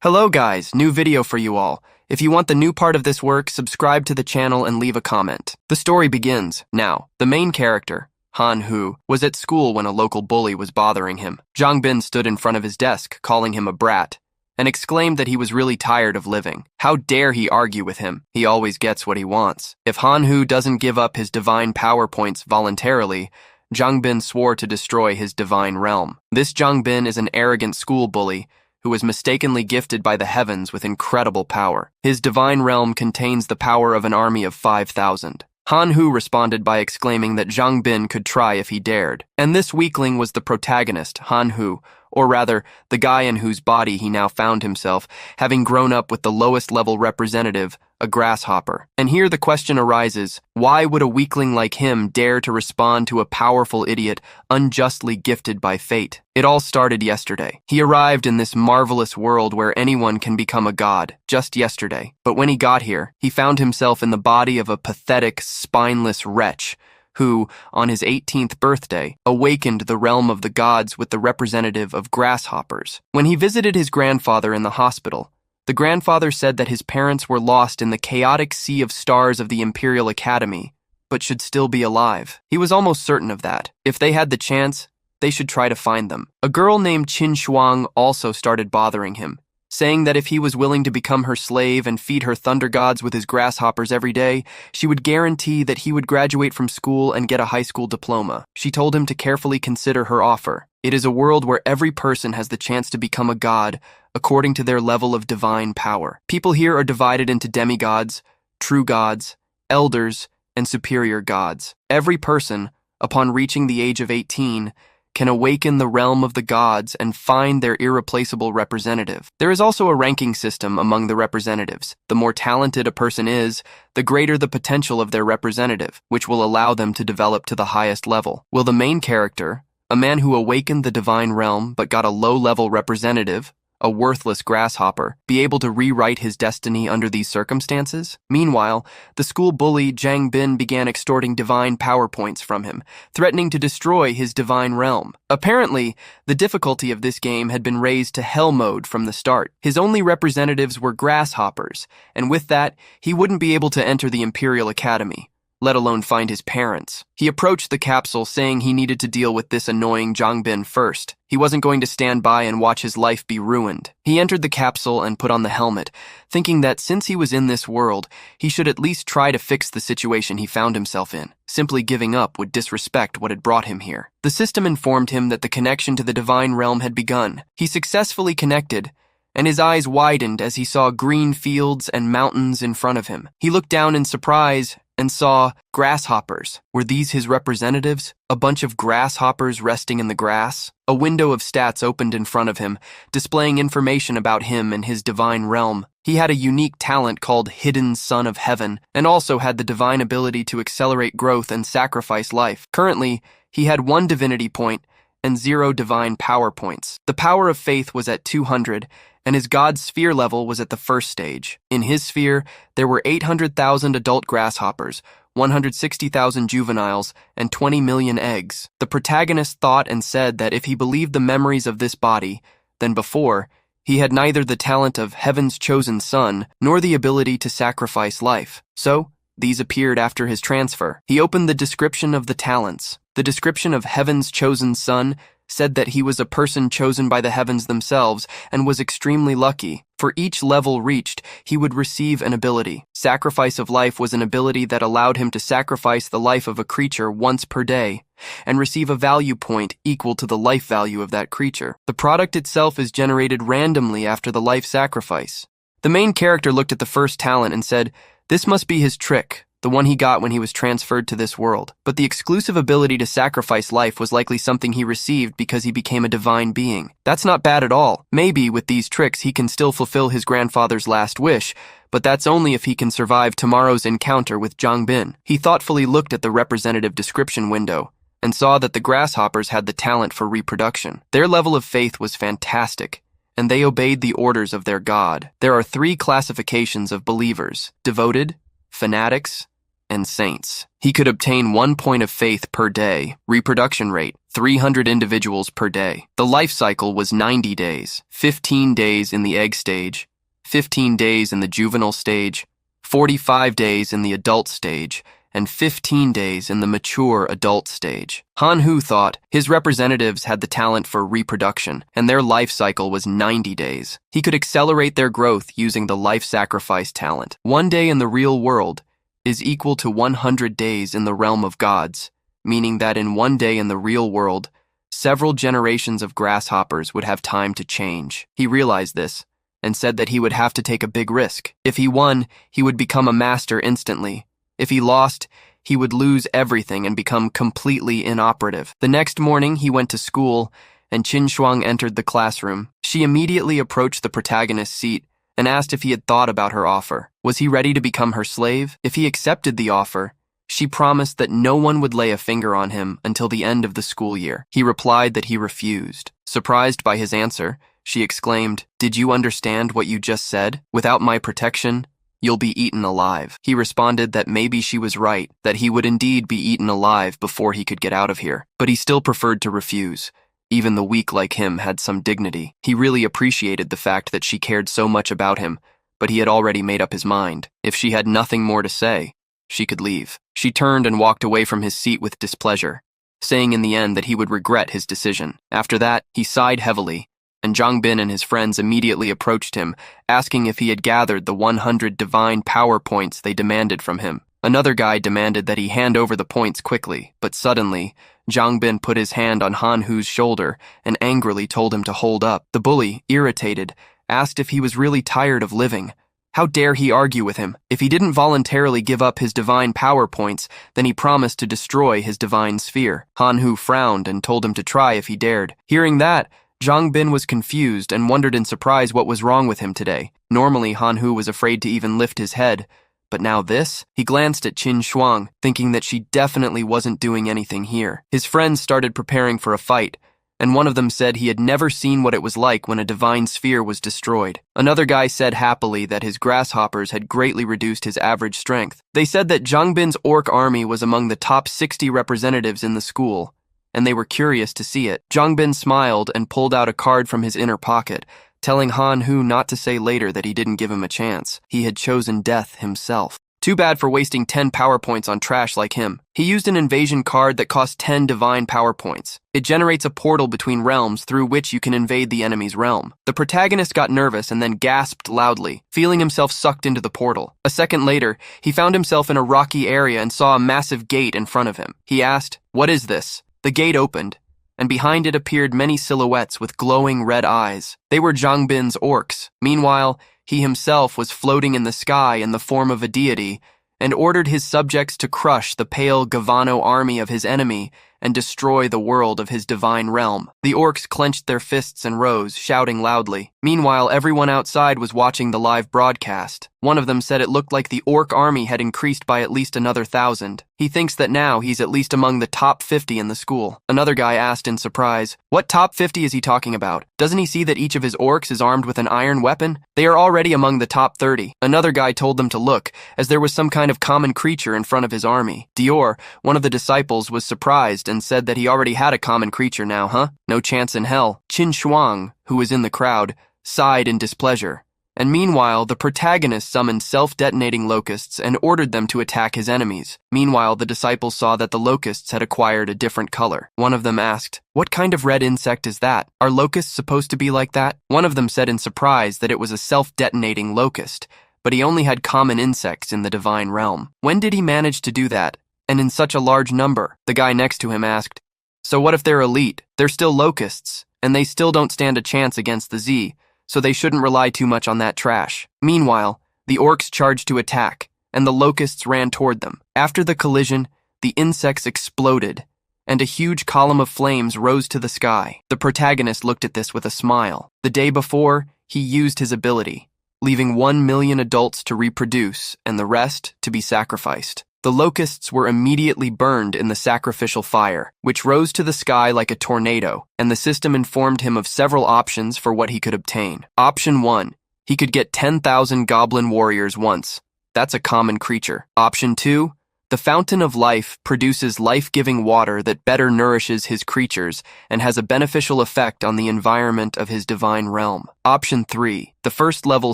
Hello guys, new video for you all. If you want the new part of this work, subscribe to the channel and leave a comment. The story begins. Now, the main character, Han-Hu, was at school when a local bully was bothering him. Jang-bin stood in front of his desk, calling him a brat, and exclaimed that he was really tired of living. How dare he argue with him? He always gets what he wants. If Han-Hu doesn't give up his divine power points voluntarily, Jang-bin swore to destroy his divine realm. This Jang-bin is an arrogant school bully who was mistakenly gifted by the heavens with incredible power. His divine realm contains the power of an army of 5,000. Han-Hu responded by exclaiming that Jang-bin could try if he dared. And this weakling was the protagonist, Han-Hu, or rather, the guy in whose body he now found himself, having grown up with the lowest level representative, a grasshopper. And here the question arises, why would a weakling like him dare to respond to a powerful idiot unjustly gifted by fate? It all started yesterday. He arrived in this marvelous world where anyone can become a god, just yesterday. But when he got here, he found himself in the body of a pathetic, spineless wretch, who, on his 18th birthday, awakened the realm of the gods with the representative of grasshoppers. When he visited his grandfather in the hospital, the grandfather said that his parents were lost in the chaotic sea of stars of the Imperial Academy, but should still be alive. He was almost certain of that. If they had the chance, they should try to find them. A girl named Qin Shuang also started bothering him, saying that if he was willing to become her slave and feed her thunder gods with his grasshoppers every day, she would guarantee that he would graduate from school and get a high school diploma. She told him to carefully consider her offer. It is a world where every person has the chance to become a god according to their level of divine power. People here are divided into demigods, true gods, elders, and superior gods. Every person, upon reaching the age of 18, can awaken the realm of the gods and find their irreplaceable representative. There is also a ranking system among the representatives. The more talented a person is, the greater the potential of their representative, which will allow them to develop to the highest level. Will the main character, a man who awakened the divine realm but got a low-level representative, a worthless grasshopper, be able to rewrite his destiny under these circumstances? Meanwhile, the school bully Jang Bin began extorting divine power points from him, threatening to destroy his divine realm. Apparently, the difficulty of this game had been raised to hell mode from the start. His only representatives were grasshoppers, and with that, he wouldn't be able to enter the Imperial Academy, let alone find his parents. He approached the capsule saying he needed to deal with this annoying Jangbin first. He wasn't going to stand by and watch his life be ruined. He entered the capsule and put on the helmet, thinking that since he was in this world, he should at least try to fix the situation he found himself in. Simply giving up would disrespect what had brought him here. The system informed him that the connection to the divine realm had begun. He successfully connected, and his eyes widened as he saw green fields and mountains in front of him. He looked down in surprise and saw grasshoppers. Were these his representatives? A bunch of grasshoppers resting in the grass? A window of stats opened in front of him, displaying information about him and his divine realm. He had a unique talent called Hidden Son of Heaven, and also had the divine ability to accelerate growth and sacrifice life. Currently, he had 1 divinity point and 0 divine power points. The power of faith was at 200, and his god sphere level was at the first stage. In his sphere, there were 800,000 adult grasshoppers, 160,000 juveniles, and 20 million eggs. The protagonist thought and said that if he believed the memories of this body, then before, he had neither the talent of heaven's chosen son, nor the ability to sacrifice life. So, these appeared after his transfer. He opened the description of the talents. The description of heaven's chosen son said that he was a person chosen by the heavens themselves and was extremely lucky. For each level reached, he would receive an ability. Sacrifice of life was an ability that allowed him to sacrifice the life of a creature once per day and receive a value point equal to the life value of that creature. The product itself is generated randomly after the life sacrifice. The main character looked at the first talent and said, "This must be his trick, the one he got when he was transferred to this world." But the exclusive ability to sacrifice life was likely something he received because he became a divine being. That's not bad at all. Maybe with these tricks he can still fulfill his grandfather's last wish, but that's only if he can survive tomorrow's encounter with Jang Bin. He thoughtfully looked at the representative description window and saw that the grasshoppers had the talent for reproduction. Their level of faith was fantastic, and they obeyed the orders of their god. There are 3 classifications of believers: devoted, fanatics, and saints. He could obtain 1 point of faith per day, reproduction rate, 300 individuals per day. The life cycle was 90 days, 15 days in the egg stage, 15 days in the juvenile stage, 45 days in the adult stage, and 15 days in the mature adult stage. Han Hu thought his representatives had the talent for reproduction, and their life cycle was 90 days. He could accelerate their growth using the life sacrifice talent. 1 day in the real world is equal to 100 days in the realm of gods, meaning that in 1 day in the real world, several generations of grasshoppers would have time to change. He realized this and said that he would have to take a big risk. If he won, he would become a master instantly. If he lost, he would lose everything and become completely inoperative. The next morning, he went to school, and Qin Shuang entered the classroom. She immediately approached the protagonist's seat and asked if he had thought about her offer. Was he ready to become her slave? If he accepted the offer, she promised that no one would lay a finger on him until the end of the school year. He replied that he refused. Surprised by his answer, she exclaimed, "Did you understand what you just said? Without my protection, you'll be eaten alive." He responded that maybe she was right, that he would indeed be eaten alive before he could get out of here. But he still preferred to refuse. Even the weak like him had some dignity. He really appreciated the fact that she cared so much about him, but he had already made up his mind. If she had nothing more to say, she could leave. She turned and walked away from his seat with displeasure, saying in the end that he would regret his decision. After that, he sighed heavily, and Zhang Bin and his friends immediately approached him, asking if he had gathered the 100 divine power points they demanded from him. Another guy demanded that he hand over the points quickly, but suddenly, Zhang Bin put his hand on Han Hu's shoulder and angrily told him to hold up. The bully, irritated, asked if he was really tired of living. How dare he argue with him? If he didn't voluntarily give up his divine power points, then he promised to destroy his divine sphere. Han Hu frowned and told him to try if he dared. Hearing that, Zhang Bin was confused and wondered in surprise what was wrong with him today. Normally, Han Hu was afraid to even lift his head, but now this? He glanced at Qin Shuang, thinking that she definitely wasn't doing anything here. His friends started preparing for a fight, and one of them said he had never seen what it was like when a divine sphere was destroyed. Another guy said happily that his grasshoppers had greatly reduced his average strength. They said that Zhang Bin's orc army was among the top 60 representatives in the school, and they were curious to see it. Zhang Bin smiled and pulled out a card from his inner pocket, telling Han Hu not to say later that he didn't give him a chance. He had chosen death himself. Too bad for wasting 10 power points on trash like him. He used an invasion card that cost 10 divine power points. It generates a portal between realms through which you can invade the enemy's realm. The protagonist got nervous and then gasped loudly, feeling himself sucked into the portal. A second later, he found himself in a rocky area and saw a massive gate in front of him. He asked, "What is this?" The gate opened, and behind it appeared many silhouettes with glowing red eyes. They were Zhang Bin's orcs. Meanwhile, he himself was floating in the sky in the form of a deity and ordered his subjects to crush the pale Gavano army of his enemy and destroy the world of his divine realm. The orcs clenched their fists and rose, shouting loudly. Meanwhile, everyone outside was watching the live broadcast. One of them said it looked like the orc army had increased by at least another 1,000. He thinks that now he's at least among the top 50 in the school. Another guy asked in surprise, "What top 50 is he talking about? Doesn't he see that each of his orcs is armed with an iron weapon? They are already among the top 30. Another guy told them to look, as there was some kind of common creature in front of his army. Dior, one of the disciples, was surprised and said that he already had a common creature now, huh? No chance in hell. Qin Shuang, who was in the crowd, sighed in displeasure. And meanwhile, the protagonist summoned self-detonating locusts and ordered them to attack his enemies. Meanwhile, the disciples saw that the locusts had acquired a different color. One of them asked, "What kind of red insect is that? Are locusts supposed to be like that?" One of them said in surprise that it was a self-detonating locust, but he only had common insects in the divine realm. When did he manage to do that? And in such a large number? The guy next to him asked, "So what if they're elite? They're still locusts, and they still don't stand a chance against the Z, so they shouldn't rely too much on that trash." Meanwhile, the orcs charged to attack, and the locusts ran toward them. After the collision, the insects exploded, and a huge column of flames rose to the sky. The protagonist looked at this with a smile. The day before, he used his ability, leaving 1 million adults to reproduce and the rest to be sacrificed. The locusts were immediately burned in the sacrificial fire, which rose to the sky like a tornado, and the system informed him of several options for what he could obtain. Option 1. He could get 10,000 goblin warriors once. That's a common creature. Option 2. The fountain of life produces life-giving water that better nourishes his creatures and has a beneficial effect on the environment of his divine realm. Option 3. The first level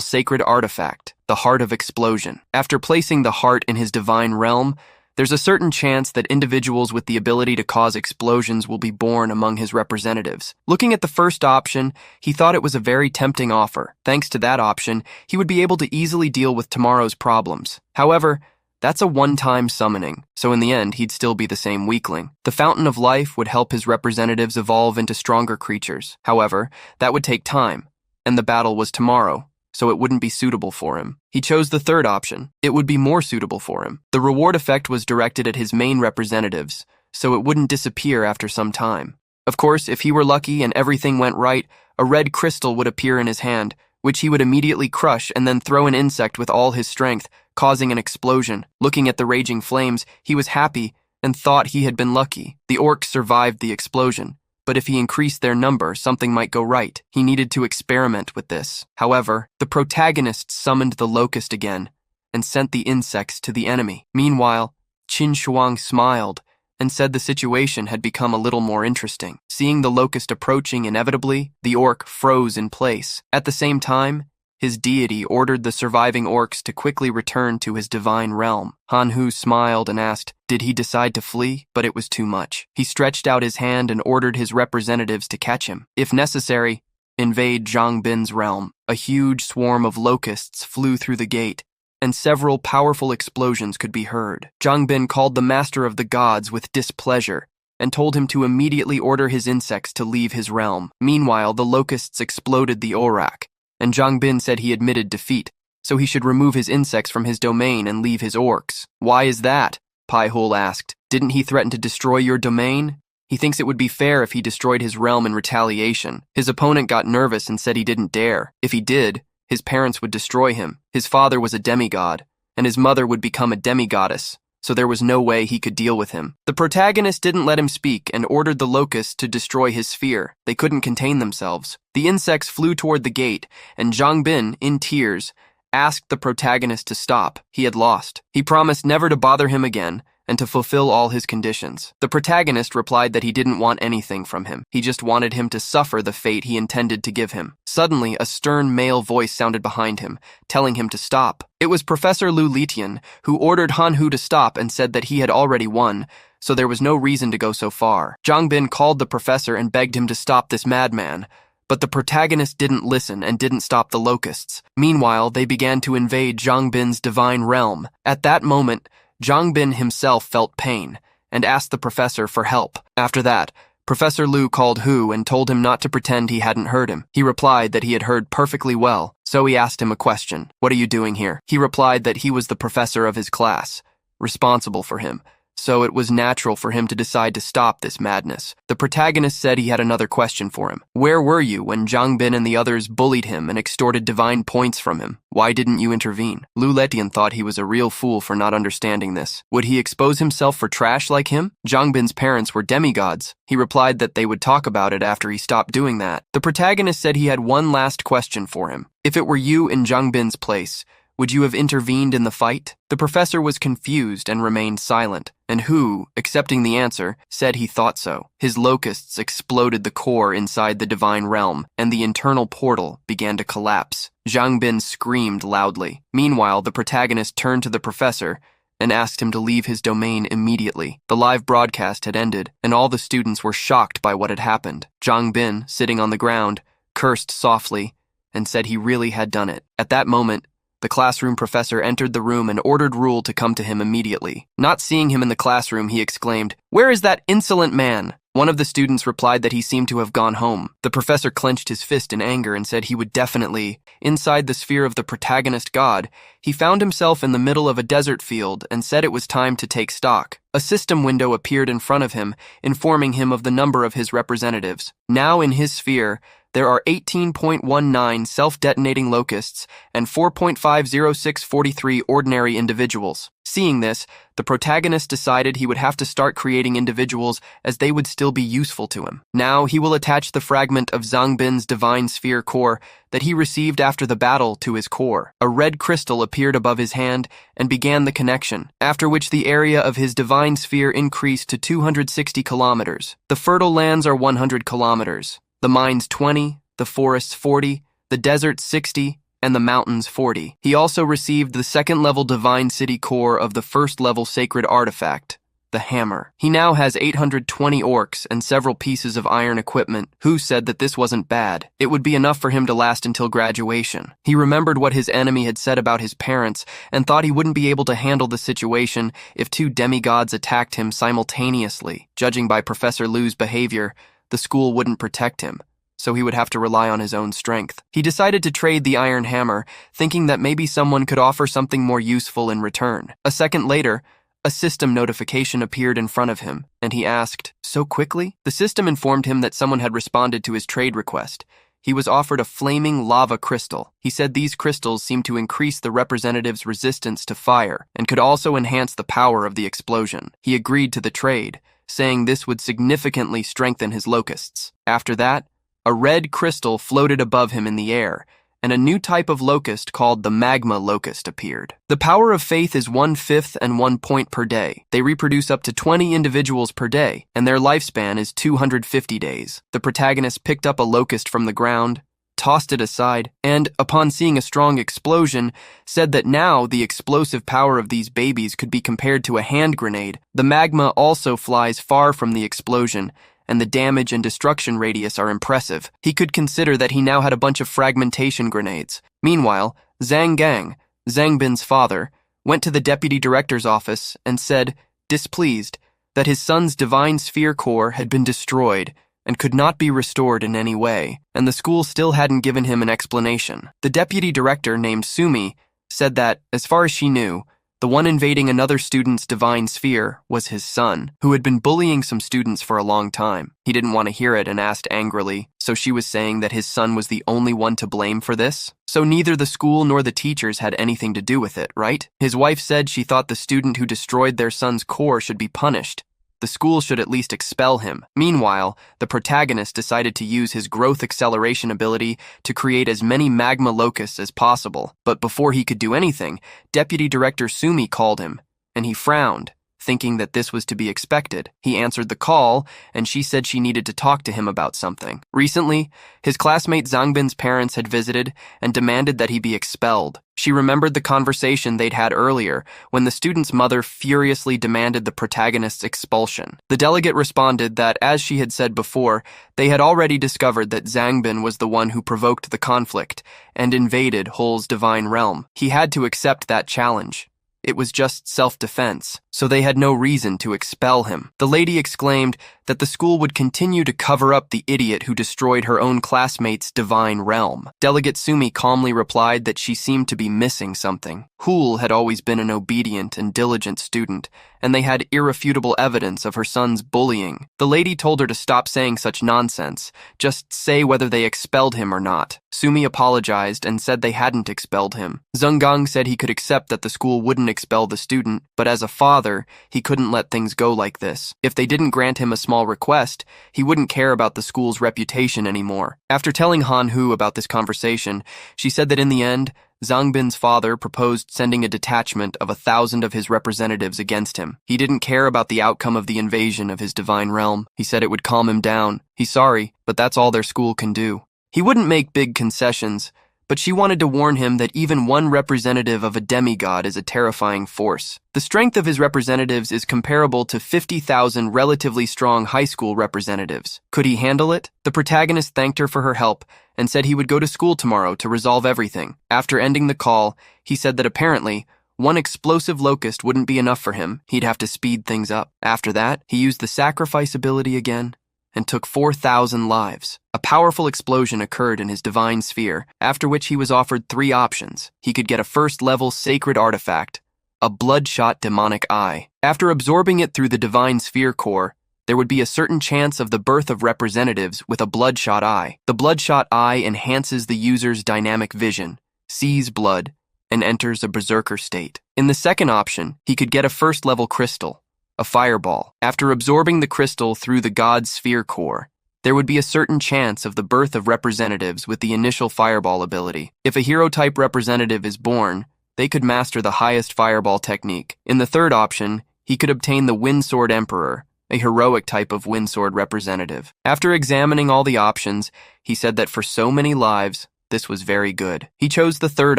sacred artifact, the Heart of Explosion. After placing the heart in his divine realm, there's a certain chance that individuals with the ability to cause explosions will be born among his representatives. Looking at the first option, he thought it was a very tempting offer. Thanks to that option, he would be able to easily deal with tomorrow's problems. However, that's a one-time summoning, so in the end, he'd still be the same weakling. The Fountain of Life would help his representatives evolve into stronger creatures. However, that would take time, and the battle was tomorrow, so it wouldn't be suitable for him. He chose the third option. It would be more suitable for him. The reward effect was directed at his main representatives, so it wouldn't disappear after some time. Of course, if he were lucky and everything went right, a red crystal would appear in his hand, which he would immediately crush and then throw an insect with all his strength, causing an explosion. Looking at the raging flames, he was happy and thought he had been lucky. The orcs survived the explosion, but if he increased their number, something might go right. He needed to experiment with this. However, the protagonist summoned the locust again and sent the insects to the enemy. Meanwhile, Qin Shuang smiled and said the situation had become a little more interesting. Seeing the locust approaching inevitably, the orc froze in place. At the same time, his deity ordered the surviving orcs to quickly return to his divine realm. Han Hu smiled and asked, did he decide to flee? But it was too much. He stretched out his hand and ordered his representatives to catch him. If necessary, invade Zhang Bin's realm. A huge swarm of locusts flew through the gate, and several powerful explosions could be heard. Zhang Bin called the master of the gods with displeasure and told him to immediately order his insects to leave his realm. Meanwhile, the locusts exploded the Orak, and Zhang Bin said he admitted defeat, so he should remove his insects from his domain and leave his orcs. Why is that? Pai Hul asked. Didn't he threaten to destroy your domain? He thinks it would be fair if he destroyed his realm in retaliation. His opponent got nervous and said he didn't dare. If he did, his parents would destroy him. His father was a demigod, and his mother would become a demigoddess, so there was no way he could deal with him. The protagonist didn't let him speak and ordered the locusts to destroy his sphere. They couldn't contain themselves. The insects flew toward the gate, and Zhang Bin, in tears, asked the protagonist to stop. He had lost. He promised never to bother him again and to fulfill all his conditions. The protagonist replied that he didn't want anything from him. He just wanted him to suffer the fate he intended to give him. Suddenly, a stern male voice sounded behind him, telling him to stop. It was Professor Lu Litian, who ordered Han Hu to stop and said that he had already won, so there was no reason to go so far. Zhang Bin called the professor and begged him to stop this madman, but the protagonist didn't listen and didn't stop the locusts. Meanwhile, they began to invade Zhang Bin's divine realm. At that moment, Zhang Bin himself felt pain and asked the professor for help. After that, Professor Lu called Hu and told him not to pretend he hadn't heard him. He replied that he had heard perfectly well, so he asked him a question. What are you doing here? He replied that he was the professor of his class, responsible for him, so it was natural for him to decide to stop this madness. The protagonist said he had another question for him. Where were you when Zhang Bin and the others bullied him and extorted divine points from him? Why didn't you intervene? Lu Letian thought he was a real fool for not understanding this. Would he expose himself for trash like him? Zhang Bin's parents were demigods. He replied that they would talk about it after he stopped doing that. The protagonist said he had one last question for him. If it were you in Zhang Bin's place, would you have intervened in the fight? The professor was confused and remained silent, and Hu, accepting the answer, said he thought so. His locusts exploded the core inside the divine realm, and the internal portal began to collapse. Zhang Bin screamed loudly. Meanwhile, the protagonist turned to the professor and asked him to leave his domain immediately. The live broadcast had ended, and all the students were shocked by what had happened. Zhang Bin, sitting on the ground, cursed softly and said he really had done it. At that moment, the classroom professor entered the room and ordered Rule to come to him immediately. Not seeing him in the classroom, he exclaimed, "Where is that insolent man?" One of the students replied that he seemed to have gone home. The professor clenched his fist in anger and said he would definitely. Inside the sphere of the protagonist god, he found himself in the middle of a desert field and said it was time to take stock. A system window appeared in front of him, informing him of the number of his representatives. Now in his sphere, there are 18.19 self-detonating locusts and 4.50643 ordinary individuals. Seeing this, the protagonist decided he would have to start creating individuals as they would still be useful to him. Now he will attach the fragment of Zangbin's divine sphere core that he received after the battle to his core. A red crystal appeared above his hand and began the connection, after which the area of his divine sphere increased to 260 kilometers. The fertile lands are 100 kilometers, the mines 20, the forests 40, the deserts 60, and the mountains 40. He also received the second-level divine city core of the first-level sacred artifact, the hammer. He now has 820 orcs and several pieces of iron equipment. Who said that this wasn't bad? It would be enough for him to last until graduation. He remembered what his enemy had said about his parents and thought he wouldn't be able to handle the situation if two demigods attacked him simultaneously. Judging by Professor Liu's behavior, the school wouldn't protect him, so he would have to rely on his own strength. He decided to trade the iron hammer, thinking that maybe someone could offer something more useful in return. A second later, a system notification appeared in front of him, and he asked, "So quickly?" The system informed him that someone had responded to his trade request. He was offered a flaming lava crystal. He said these crystals seemed to increase the representative's resistance to fire and could also enhance the power of the explosion. He agreed to the trade, saying this would significantly strengthen his locusts. After that, a red crystal floated above him in the air, and a new type of locust called the magma locust appeared. The power of faith is 1/5 and 1 point per day. They reproduce up to 20 individuals per day, and their lifespan is 250 days. The protagonist picked up a locust from the ground, tossed it aside, and, upon seeing a strong explosion, said that now the explosive power of these babies could be compared to a hand grenade. The magma also flies far from the explosion, and the damage and destruction radius are impressive. He could consider that he now had a bunch of fragmentation grenades. Meanwhile, Zhang Gang, Zangbin's father, went to the deputy director's office and said, displeased, that his son's divine sphere core had been destroyed and could not be restored in any way, and the school still hadn't given him an explanation. The deputy director, named Sumi, said that, as far as she knew, the one invading another student's divine sphere was his son, who had been bullying some students for a long time. He didn't want to hear it and asked angrily, so she was saying that his son was the only one to blame for this? So neither the school nor the teachers had anything to do with it, right? His wife said she thought the student who destroyed their son's core should be punished. The school should at least expel him. Meanwhile, the protagonist decided to use his growth acceleration ability to create as many magma locusts as possible. But before he could do anything, Deputy Director Sumi called him, and he frowned, thinking that this was to be expected. He answered the call, and she said she needed to talk to him about something. Recently, his classmate Zangbin's parents had visited and demanded that he be expelled. She remembered the conversation they'd had earlier when the student's mother furiously demanded the protagonist's expulsion. The delegate responded that, as she had said before, they had already discovered that Zangbin was the one who provoked the conflict and invaded Hull's divine realm. He had to accept that challenge. It was just self-defense, so they had no reason to expel him. The lady exclaimed that the school would continue to cover up the idiot who destroyed her own classmate's divine realm. Delegate Sumi calmly replied that she seemed to be missing something. Hull had always been an obedient and diligent student, and they had irrefutable evidence of her son's bullying. The lady told her to stop saying such nonsense, just say whether they expelled him or not. Sumi apologized and said they hadn't expelled him. Zhenggang said he could accept that the school wouldn't expel the student, but as a father, he couldn't let things go like this. If they didn't grant him a small request, he wouldn't care about the school's reputation anymore. After telling Han Hu about this conversation, she said that in the end, Zangbin's father proposed sending a detachment of 1,000 of his representatives against him. He didn't care about the outcome of the invasion of his divine realm. He said it would calm him down. He's sorry, but that's all their school can do. He wouldn't make big concessions, but she wanted to warn him that even one representative of a demigod is a terrifying force. The strength of his representatives is comparable to 50,000 relatively strong high school representatives. Could he handle it? The protagonist thanked her for her help and said he would go to school tomorrow to resolve everything. After ending the call, he said that apparently, one explosive locust wouldn't be enough for him. He'd have to speed things up. After that, he used the sacrifice ability again and took 4,000 lives. A powerful explosion occurred in his divine sphere, after which he was offered 3 options. He could get a first-level sacred artifact, a bloodshot demonic eye. After absorbing it through the divine sphere core, there would be a certain chance of the birth of representatives with a bloodshot eye. The bloodshot eye enhances the user's dynamic vision, sees blood, and enters a berserker state. In the second option, he could get a first-level crystal, a fireball. After absorbing the crystal through the god's sphere core, there would be a certain chance of the birth of representatives with the initial fireball ability. If a hero-type representative is born, they could master the highest fireball technique. In the third option, he could obtain the Windsword Emperor, a heroic type of Windsword representative. After examining all the options, he said that for so many lives, this was very good. He chose the third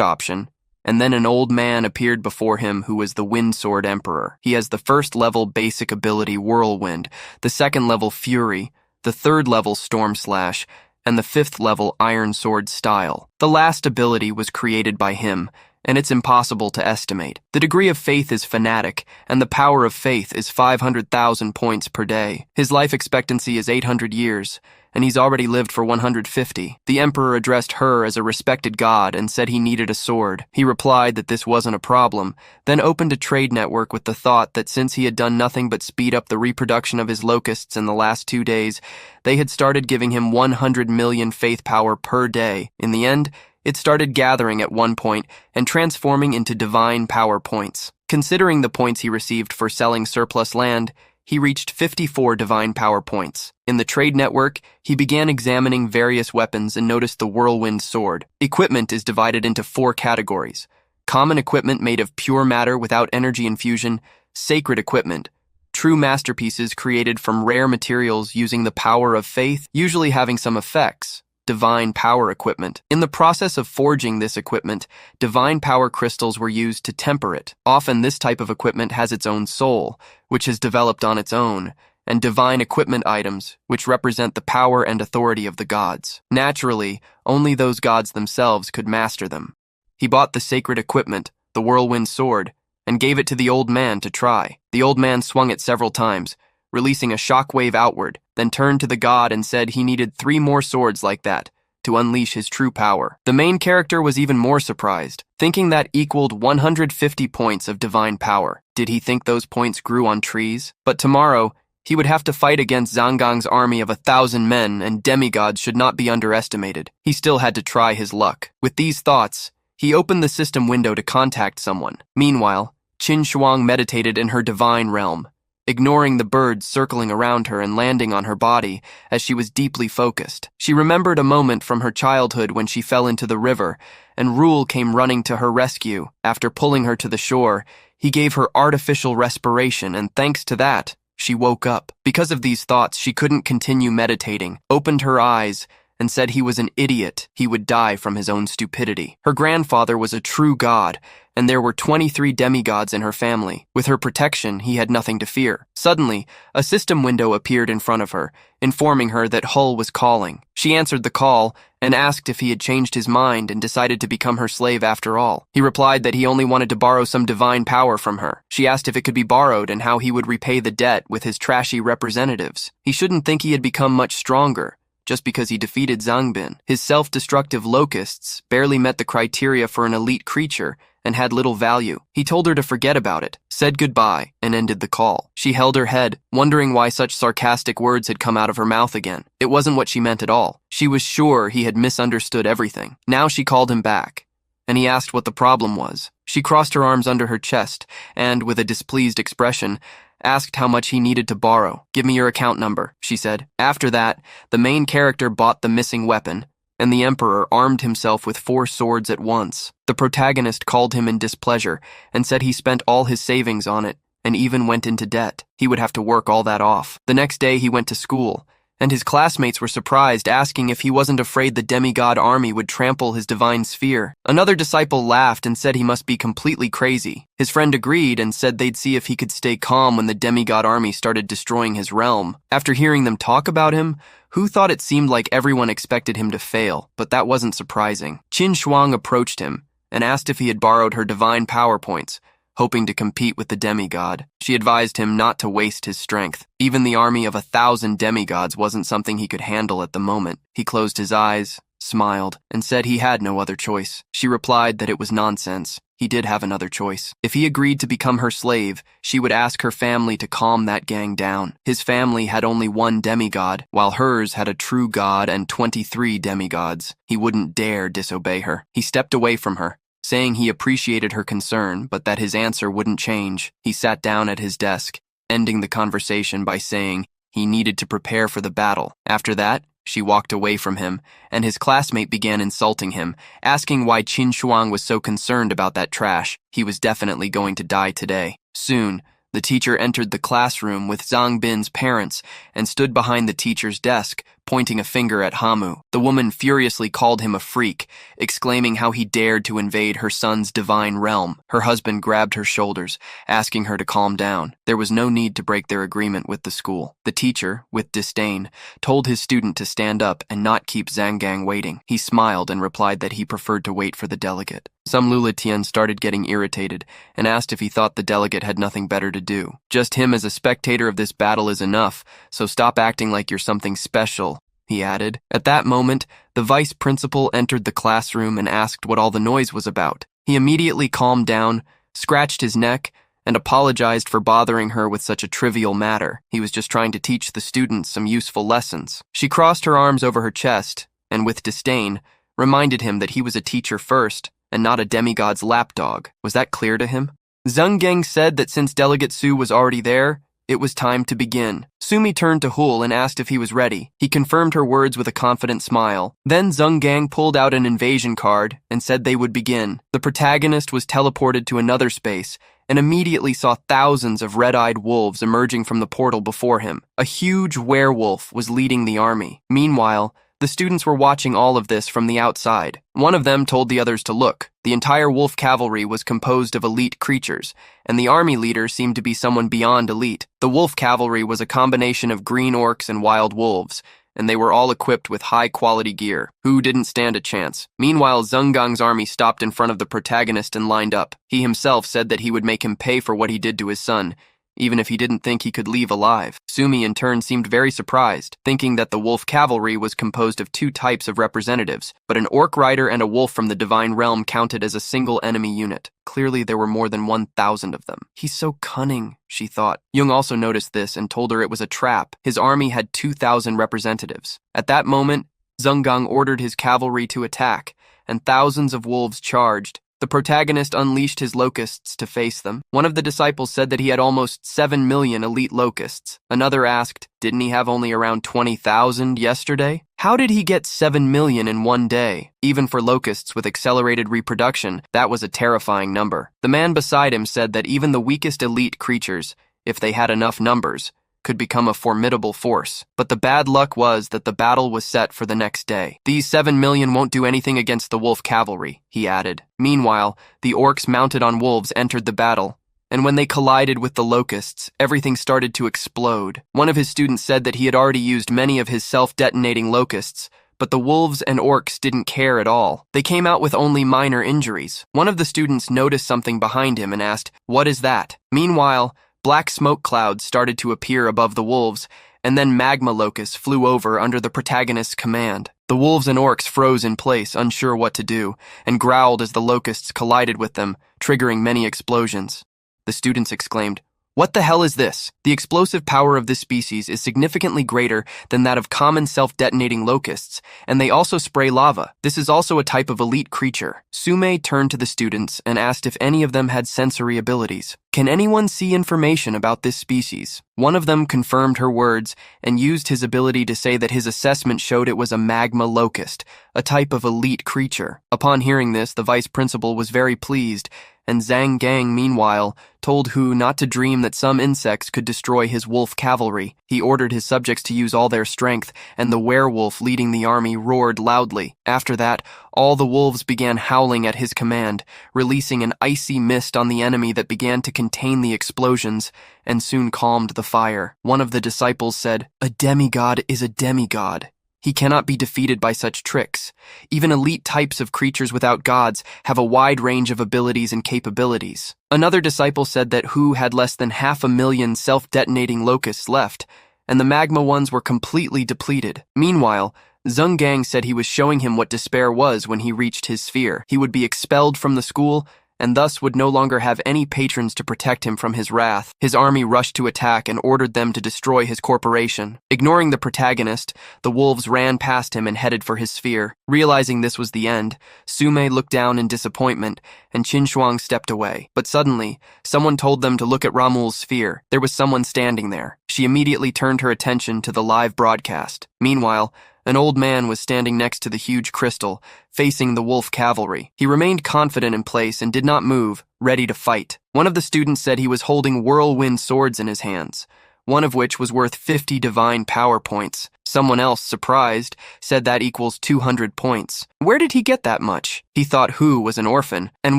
option, and then an old man appeared before him who was the Windsword Emperor. He has the first-level basic ability Whirlwind, the second-level Fury, the third-level Storm Slash, and the fifth-level Iron Sword style. The last ability was created by him, and it's impossible to estimate. The degree of faith is fanatic, and the power of faith is 500,000 points per day. His life expectancy is 800 years, and he's already lived for 150. The emperor addressed her as a respected god and said he needed a sword. He replied that this wasn't a problem, then opened a trade network with the thought that since he had done nothing but speed up the reproduction of his locusts in the last 2 days, they had started giving him 100 million faith power per day. In the end, it started gathering at one point and transforming into divine power points. Considering the points he received for selling surplus land, he reached 54 divine power points. In the trade network, he began examining various weapons and noticed the whirlwind sword. Equipment is divided into 4 categories: common equipment made of pure matter without energy infusion, sacred equipment, true masterpieces created from rare materials using the power of faith, usually having some effects, divine power equipment. In the process of forging this equipment, divine power crystals were used to temper it. Often this type of equipment has its own soul, which is developed on its own, and divine equipment items, which represent the power and authority of the gods. Naturally, only those gods themselves could master them. He bought the sacred equipment, the whirlwind sword, and gave it to the old man to try. The old man swung it several times, releasing a shockwave outward, then turned to the god and said he needed 3 more swords like that to unleash his true power. The main character was even more surprised, thinking that equaled 150 points of divine power. Did he think those points grew on trees? But tomorrow, he would have to fight against Zhangang's army of 1,000 men, and demigods should not be underestimated. He still had to try his luck. With these thoughts, he opened the system window to contact someone. Meanwhile, Qin Shuang meditated in her divine realm, ignoring the birds circling around her and landing on her body as she was deeply focused. She remembered a moment from her childhood when she fell into the river, and Rule came running to her rescue. After pulling her to the shore, he gave her artificial respiration, and thanks to that, she woke up. Because of these thoughts, she couldn't continue meditating, opened her eyes, and said he was an idiot. He would die from his own stupidity. Her grandfather was a true god, and there were 23 demigods in her family. With her protection, he had nothing to fear. Suddenly, a system window appeared in front of her, informing her that Hull was calling. She answered the call and asked if he had changed his mind and decided to become her slave after all. He replied that he only wanted to borrow some divine power from her. She asked if it could be borrowed and how he would repay the debt with his trashy representatives. He shouldn't think he had become much stronger just because he defeated Zangbin. His self-destructive locusts barely met the criteria for an elite creature and had little value. He told her to forget about it, said goodbye, and ended the call. She held her head, wondering why such sarcastic words had come out of her mouth again. It wasn't what she meant at all. She was sure he had misunderstood everything. Now she called him back, and he asked what the problem was. She crossed her arms under her chest and, with a displeased expression, asked how much he needed to borrow. "Give me your account number," she said. After that, the main character bought the missing weapon, and the emperor armed himself with 4 swords at once. The protagonist called him in displeasure and said he spent all his savings on it and even went into debt. He would have to work all that off. The next day he went to school, and his classmates were surprised, asking if he wasn't afraid the demigod army would trample his divine sphere. Another disciple laughed and said he must be completely crazy. His friend agreed and said they'd see if he could stay calm when the demigod army started destroying his realm. After hearing them talk about him, Hu thought it seemed like everyone expected him to fail, but that wasn't surprising. Qin Shuang approached him and asked if he had borrowed her divine power points, hoping to compete with the demigod. She advised him not to waste his strength. Even the army of 1,000 demigods wasn't something he could handle at the moment. He closed his eyes, smiled, and said he had no other choice. She replied that it was nonsense. he did have another choice. If he agreed to become her slave, she would ask her family to calm that gang down. His family had only one demigod, while hers had a true god and 23 demigods. He wouldn't dare disobey her. He stepped away from her, saying he appreciated her concern, but that his answer wouldn't change. He sat down at his desk, ending the conversation by saying he needed to prepare for the battle. After that, she walked away from him, and his classmate began insulting him, asking why Qin Shuang was so concerned about that trash. He was definitely going to die today. Soon, the teacher entered the classroom with Zhang Bin's parents and stood behind the teacher's desk, pointing a finger at Hamu. The woman furiously called him a freak, exclaiming how he dared to invade her son's divine realm. Her husband grabbed her shoulders, asking her to calm down. There was no need to break their agreement with the school. The teacher, with disdain, told his student to stand up and not keep Zhang Gang waiting. He smiled and replied that he preferred to wait for the delegate. Some Lulatian started getting irritated and asked if he thought the delegate had nothing better to do. Just him as a spectator of this battle is enough, so stop acting like you're something special, he added. At that moment, the vice principal entered the classroom and asked what all the noise was about. He immediately calmed down, scratched his neck, and apologized for bothering her with such a trivial matter. He was just trying to teach the students some useful lessons. She crossed her arms over her chest and, with disdain, reminded him that he was a teacher first and not a demigod's lapdog. Was that clear to him? Zhang Gang said that since Delegate Su was already there, it was time to begin. Sumi turned to Hul and asked if he was ready. He confirmed her words with a confident smile. Then Zhang Gang pulled out an invasion card and said they would begin. The protagonist was teleported to another space and immediately saw thousands of red-eyed wolves emerging from the portal before him. A huge werewolf was leading the army. Meanwhile, the students were watching all of this from the outside. One of them told the others to look. The entire wolf cavalry was composed of elite creatures, and the army leader seemed to be someone beyond elite. The wolf cavalry was a combination of green orcs and wild wolves, and they were all equipped with high-quality gear. Hu didn't stand a chance. Meanwhile, Zhang Gang's army stopped in front of the protagonist and lined up. He himself said that he would make him pay for what he did to his son, even if he didn't think he could leave alive. Sumi, in turn, seemed very surprised, thinking that the wolf cavalry was composed of two types of representatives, but an orc rider and a wolf from the divine realm counted as a single enemy unit. Clearly, there were more than 1,000 of them. He's so cunning, she thought. Jung also noticed this and told her it was a trap. His army had 2,000 representatives. At that moment, Zhang Gang ordered his cavalry to attack, and thousands of wolves charged. The protagonist unleashed his locusts to face them. One of the disciples said that he had almost 7 million elite locusts. Another asked, didn't he have only around 20,000 yesterday? How did he get 7 million in one day? Even for locusts with accelerated reproduction, that was a terrifying number. The man beside him said that even the weakest elite creatures, if they had enough numbers, could become a formidable force. But the bad luck was that the battle was set for the next day. These 7 million won't do anything against the wolf cavalry, he added. Meanwhile, the orcs mounted on wolves entered the battle, and when they collided with the locusts, everything started to explode. One of his students said that he had already used many of his self-detonating locusts, but the wolves and orcs didn't care at all. They came out with only minor injuries. One of the students noticed something behind him and asked, "What is that?" Meanwhile, black smoke clouds started to appear above the wolves, and then magma locusts flew over under the protagonist's command. The wolves and orcs froze in place, unsure what to do, and growled as the locusts collided with them, triggering many explosions. The students exclaimed, "What the hell is this?" The explosive power of this species is significantly greater than that of common self-detonating locusts, and they also spray lava. This is also a type of elite creature. Sume turned to the students and asked if any of them had sensory abilities. Can anyone see information about this species? One of them confirmed her words and used his ability to say that his assessment showed it was a magma locust, a type of elite creature. Upon hearing this, the vice principal was very pleased, and Zhang Gang, meanwhile, told Hu not to dream that some insects could destroy his wolf cavalry. He ordered his subjects to use all their strength, and the werewolf leading the army roared loudly. After that, all the wolves began howling at his command, releasing an icy mist on the enemy that began to contain the explosions, and soon calmed the fire. One of the disciples said, "A demigod is a demigod. He cannot be defeated by such tricks. Even elite types of creatures without gods have a wide range of abilities and capabilities." Another disciple said that Hu had less than 500,000 self-detonating locusts left, and the magma ones were completely depleted. Meanwhile, Zhang Gang said he was showing him what despair was when he reached his sphere. He would be expelled from the school, and thus would no longer have any patrons to protect him from his wrath. His army rushed to attack and ordered them to destroy his corporation. Ignoring the protagonist, the wolves ran past him and headed for his sphere. Realizing this was the end, Sume looked down in disappointment, and Qinshuang stepped away. But suddenly, someone told them to look at Ramul's sphere. There was someone standing there. She immediately turned her attention to the live broadcast. Meanwhile, an old man was standing next to the huge crystal, facing the wolf cavalry. He remained confident in place and did not move, ready to fight. One of the students said he was holding whirlwind swords in his hands, one of which was worth 50 divine power points. Someone else, surprised, said that equals 200 points. Where did he get that much? He thought Hu was an orphan. And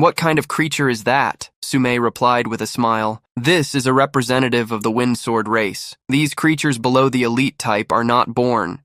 what kind of creature is that? Sume replied with a smile. This is a representative of the wind sword race. These creatures below the elite type are not born.